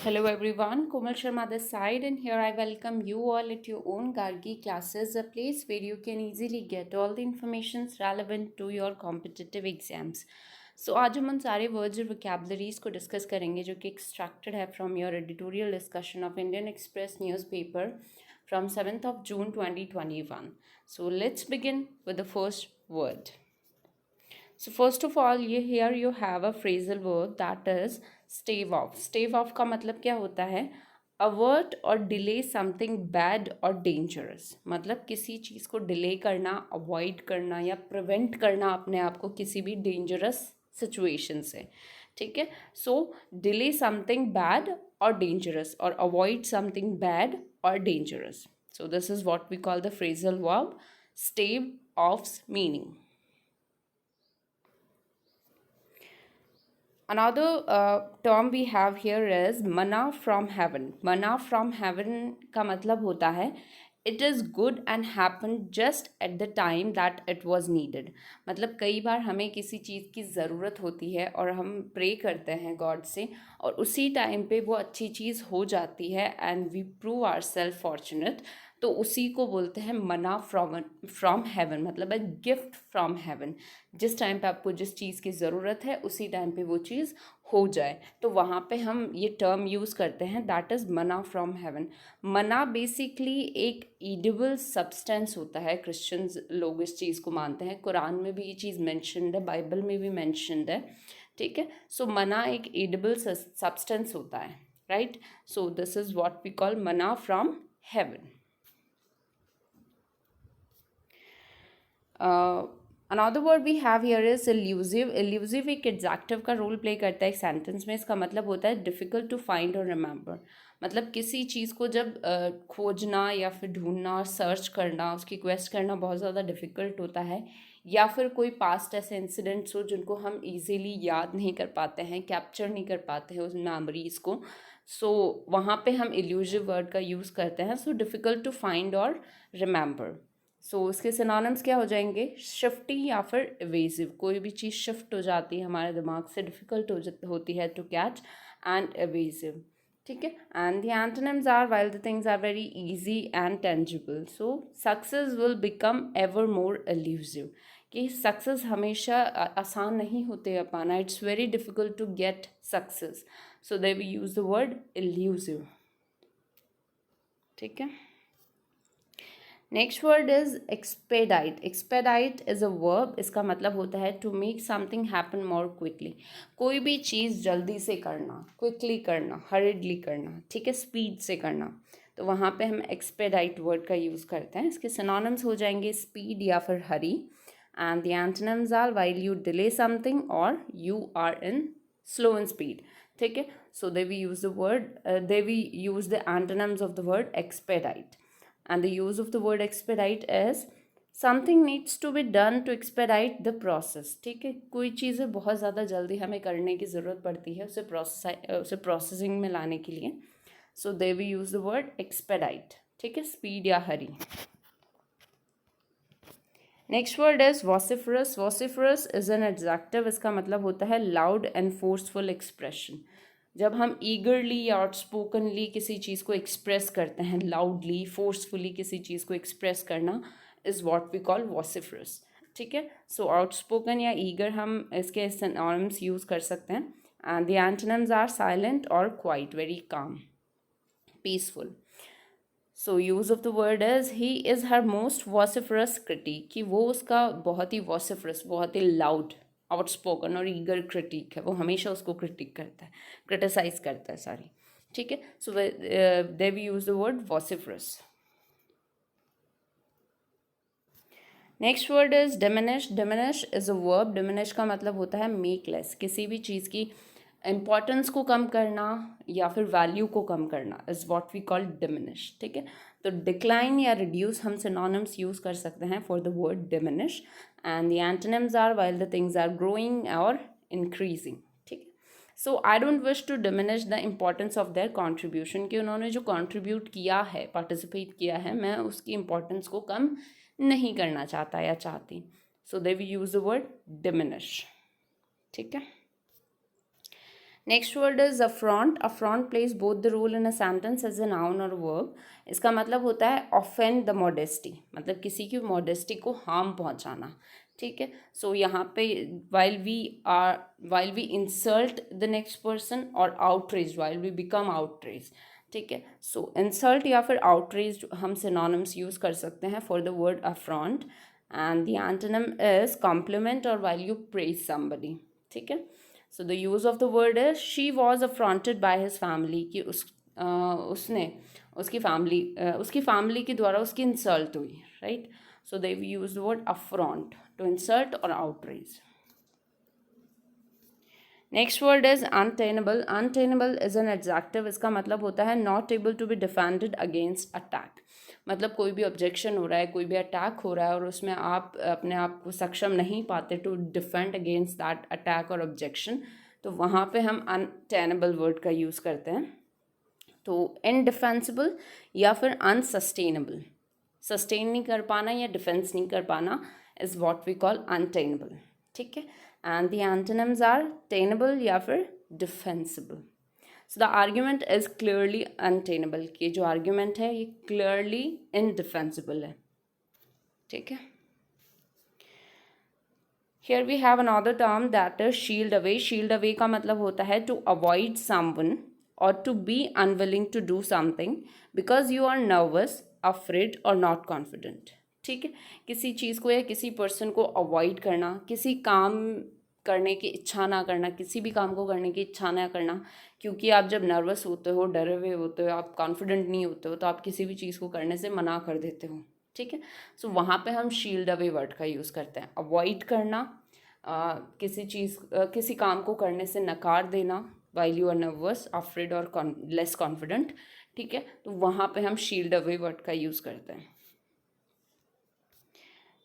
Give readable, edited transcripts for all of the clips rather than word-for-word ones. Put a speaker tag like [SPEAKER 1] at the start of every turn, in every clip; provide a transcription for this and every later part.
[SPEAKER 1] Hello everyone, Komal Sharma this side, and here I welcome you all at your own Gargi classes, a place where you can easily get all the information relevant to your competitive exams. So आज हम उन सारे words और vocabularies को discuss करेंगे जो कि extracted है from your editorial discussion of Indian express newspaper from 7th of June 2021. So let's begin with the first word. So first of all, here you have a phrasal verb that is stave off. Stave off का मतलब क्या होता है? Avert or delay something bad or dangerous. मतलब किसी चीज़ को delay करना, avoid करना या prevent करना अपने आप को किसी भी dangerous situation से. ठीक है? So delay something bad or dangerous or avoid something bad or dangerous. So this is what we call the phrasal verb stave off's meaning. Another term we have here is manna from heaven. Manna from heaven का मतलब होता है it is good and happened just at the time that it was needed. मतलब कई बार हमें किसी चीज़ की ज़रूरत होती है और हम प्रे करते हैं गॉड से और उसी टाइम पे वो अच्छी चीज़ हो जाती है and we prove our self fortunate. तो उसी को बोलते हैं मना फ्रॉम हेवन, मतलब है गिफ्ट फ्रॉम हेवन. जिस टाइम पे आपको जिस चीज़ की ज़रूरत है उसी टाइम पे वो चीज़ हो जाए, तो वहाँ पे हम ये टर्म यूज़ करते हैं दैट इज़ मना फ्रॉम हेवन. मना बेसिकली एक ईडिबल सब्सटेंस होता है. क्रिश्चियंस लोग इस चीज़ को मानते हैं. कुरान में भी ये चीज़ मैंशनड है, बाइबल में भी मैंशनड है. ठीक है, सो मना एक ईडिबल सब्सटेंस होता है, right. So this is what we call manna from heaven. Another word we have here is elusive. Elusive एक एडजेक्टिव का रोल प्ले करता है एक सेंटेंस में. इसका मतलब होता है डिफ़िकल्ट टू फाइंड और रिमेंबर. मतलब किसी चीज़ को जब खोजना या फिर ढूंढना और सर्च करना, उसकी क्वेस्ट करना बहुत ज़्यादा डिफ़िकल्ट होता है, या फिर कोई पास्ट ऐसे इंसिडेंट्स हो जिनको हम इजीली याद नहीं कर पाते हैं, कैप्चर नहीं कर पाते हैं उस मेमोरीज़ को. सो वहाँ पे हम एल्यूसिव वर्ड का यूज़ करते हैं. सो डिफ़िकल्ट टू फाइंड और रिमेंबर. सो उसके सिनोनिम्स क्या हो जाएंगे? शिफ्टी या फिर एवेजिव. कोई भी चीज़ शिफ्ट हो जाती है हमारे दिमाग से, डिफ़िकल्ट होती है टू कैच, एंड एवेजिव. ठीक है, and the antonyms are while the things are very easy and tangible. So success will become ever more elusive. कि सक्सेस हमेशा आसान नहीं होते पाना. It's very difficult to get success. So they we use the word elusive. ठीक है. Next word is expedite. Expedite is a verb. इसका मतलब होता है to make something happen more quickly. कोई भी चीज़ जल्दी से करना, क्विकली करना, हरिडली करना. ठीक है, स्पीड से करना. तो वहाँ पे हम एक्सपेडाइट वर्ड का यूज़ करते हैं. इसके सिनोनिम्स हो जाएंगे स्पीड या फिर hurry. And the antonyms are while you delay something और you are in slow in speed. ठीक है, so they we use the antonyms of the word expedite. And the use of the word expedite is something needs to be done to expedite the process. ठीक है, कोई चीज़ें बहुत ज़्यादा जल्दी हमें करने की ज़रूरत पड़ती है उसे प्रोसेसिंग में लाने के लिए. So they we use the word expedite. ठीक है, स्पीड या hurry. Next word is vociferous. Vociferous is an adjective. इसका मतलब होता है लाउड एंड फोर्सफुल एक्सप्रेशन. जब हम ईगरली या आउटस्पोकनली किसी चीज़ को एक्सप्रेस करते हैं, लाउडली फोर्सफुली किसी चीज़ को एक्सप्रेस करना इज़ व्हाट वी कॉल वॉसिफरस. ठीक है, सो आउटस्पोकन या ईगर हम इसके सिनोनिम्स यूज़ कर सकते हैं. And the antonyms are silent और quiet, very calm, peaceful. So use of the word is he is her most vociferous critic. कि वो उसका बहुत ही वॉसिफरस, बहुत ही लाउड, आउटस्पोकन और ईगर क्रिटिक है. वो हमेशा उसको क्रिटिक करता है, क्रिटिसाइज करता है, सॉरी. ठीक है, so they we use the word vociferous. Next word is diminish. Diminish is a verb. Diminish का मतलब होता है मेक लेस. किसी भी चीज़ की इम्पॉर्टेंस को कम करना या फिर वैल्यू को कम करना is what we call diminish. ठीक है, तो डिक्लाइन या रिड्यूस हम सिनोनिम्स यूज़ कर सकते हैं for the word diminish. And the antonyms are while the things are growing और इंक्रीजिंग. ठीक है, so I don't wish to diminish the importance of their contribution. कि उन्होंने जो कॉन्ट्रीब्यूट किया है, पार्टिसिपेट किया है, मैं उसकी इम्पॉर्टेंस को कम नहीं करना चाहता या चाहती. So they we use the word diminish. ठीक है. Next word is affront. Affront plays both the role in a sentence as a noun और वर्ब. इसका मतलब होता है ऑफेंड द मॉडेस्टी, मतलब किसी की मॉडेस्टी को हार्म पहुंचाना. ठीक है, सो यहाँ पे while we insult the next person और outrage while we become outrage. ठीक है, सो इंसल्ट या फिर आउटरेज हम सिनोनिम्स यूज कर सकते हैं for the word affront. And the antonym is compliment और वाइल यू प्रेज समबडी. ठीक है, so the use of the word is she was affronted by his family, कि उसने उसकी फैमिली के द्वारा उसकी इंसल्ट हुई. Right, so they use the word affront to insult और outrage. Next word is untenable. Untenable is an adjective. इसका मतलब होता है not able to be defended against attack. मतलब कोई भी ऑब्जेक्शन हो रहा है, कोई भी अटैक हो रहा है और उसमें आप अपने आप को सक्षम नहीं पाते to defend against that attack और ऑब्जेक्शन, तो वहाँ पे हम अनटेनेबल वर्ड का यूज़ करते हैं. तो इनडिफेंसिबल या फिर अनसस्टेनेबल, सस्टेन नहीं कर पाना या डिफेंस नहीं कर पाना is what we call untenable. ठीक है, and the antonyms are tenable या फिर defensible. So the argument is clearly untenable, कि जो आर्ग्यूमेंट है ये क्लियरली इनडिफेंसिबल है. ठीक है, here we have another term that is shield away. Shield away का मतलब होता है to avoid someone or to be unwilling to do something because you are nervous, afraid or not confident. ठीक है, किसी चीज़ को या किसी पर्सन को अवॉइड करना, किसी काम करने की इच्छा ना करना, किसी भी काम को करने की इच्छा ना करना, क्योंकि आप जब नर्वस होते हो, डरे हुए होते हो, आप कॉन्फिडेंट नहीं होते हो, तो आप किसी भी चीज़ को करने से मना कर देते हो. ठीक है, सो वहाँ पे हम शील्ड अवे वर्ड का यूज़ करते हैं. अवॉइड करना, किसी काम को करने से नकार देना while you are nervous, afraid or less confident. ठीक है, तो वहाँ पे हम शील्ड अवे वर्ड का यूज़ करते हैं.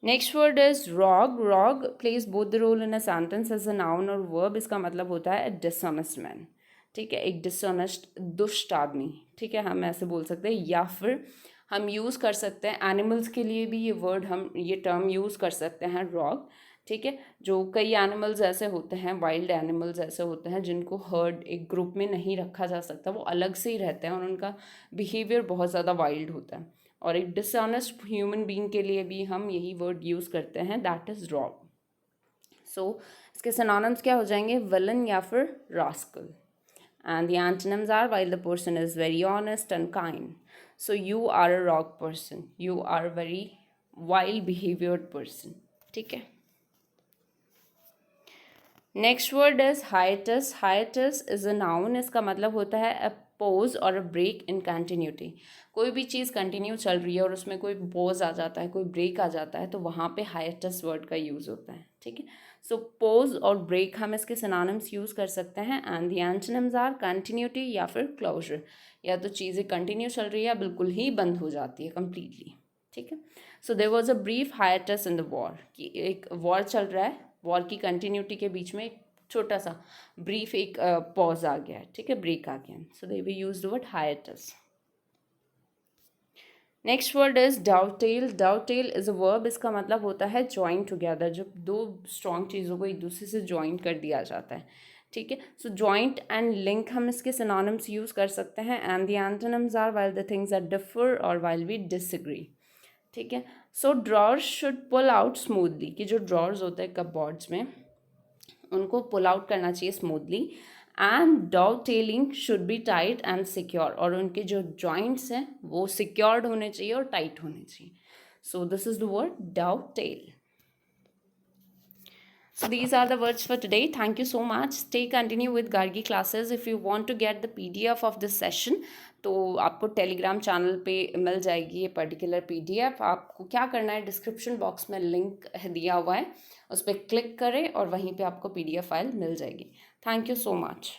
[SPEAKER 1] Next word is wrong. Wrong plays both the role in a sentence as a noun और वर्ब. इसका मतलब होता है डिसऑनेस्ट मैन. ठीक है, एक डिसऑनेस्ट दुष्ट आदमी. ठीक है, हम ऐसे बोल सकते हैं, या फिर हम यूज़ कर सकते हैं एनिमल्स के लिए भी ये टर्म यूज़ कर सकते हैं, रॉग. ठीक है, जो कई एनिमल्स ऐसे होते हैं, वाइल्ड एनिमल्स ऐसे होते हैं जिनको हर्ड एक ग्रुप में नहीं रखा जा सकता, वो अलग से ही रहते हैं और उनका बिहेवियर बहुत ज़्यादा वाइल्ड होता है. और एक डिसऑनेस्ट ह्यूमन बीइंग के लिए भी हम यही वर्ड यूज़ करते हैं, दैट इज़ रॉग. सो इसके सिनोनिम्स क्या हो जाएंगे, विलन या फिर rascal. And the antonyms are while the person is very honest and kind. So you are a rogue person, you are very wild behavioured person. ठीक है, next word is hiatus. Hiatus is a noun. इसका मतलब होता है अ pose और a break in continuity. कोई भी चीज़ continue चल रही है और उसमें कोई पोज आ जाता है, कोई ब्रेक आ जाता है, तो वहाँ पे हाइटस वर्ड का यूज़ होता है. ठीक है, सो पोज और ब्रेक हम इसके सिनोनिम्स यूज़ कर सकते हैं. And the antonyms are continuity या फिर क्लोजर. या तो चीज़ें कंटिन्यू चल रही है या बिल्कुल ही बंद हो जाती है कम्प्लीटली. ठीक है, so there was a brief hiatus in the war, कि एक वॉर चल रहा है, वॉर की कंटिन्यूटी के बीच में एक छोटा सा ब्रीफ एक पॉज आ गया. ठीक है, ब्रेक आ गया. So they we use the word hiatus. Next word is dovetail. Dovetail is a verb. इसका मतलब होता है ज्वाइन टुगेदर, जब दो स्ट्रॉन्ग चीज़ों को एक दूसरे से ज्वाइन कर दिया जाता है. ठीक है, सो जॉइंट एंड लिंक हम इसके सिनोनिम्स यूज़ कर सकते हैं. And the antonyms are while the things are differ और वाइल वी डिसएग्री. ठीक है, so drawers should pull out smoothly, कि जो ड्रॉर्स होते हैं कपबोर्ड्स में उनको पुल आउट करना चाहिए smoothly. And dovetailing should be tight and secure, और उनके जो जॉइंट्स हैं वो सिक्योर्ड होने चाहिए और टाइट होने चाहिए. So this is the word dovetail. So these are the words for today. Thank you so much. Stay continue with Gargi classes. If you want to get the PDF of this session, तो आपको Telegram channel पे मिल जाएगी ये particular PDF. आपको क्या करना है, description box में लिंक दिया हुआ है, उस पर क्लिक करें और वहीं पे आपको PDF फाइल मिल जाएगी. Thank you so much.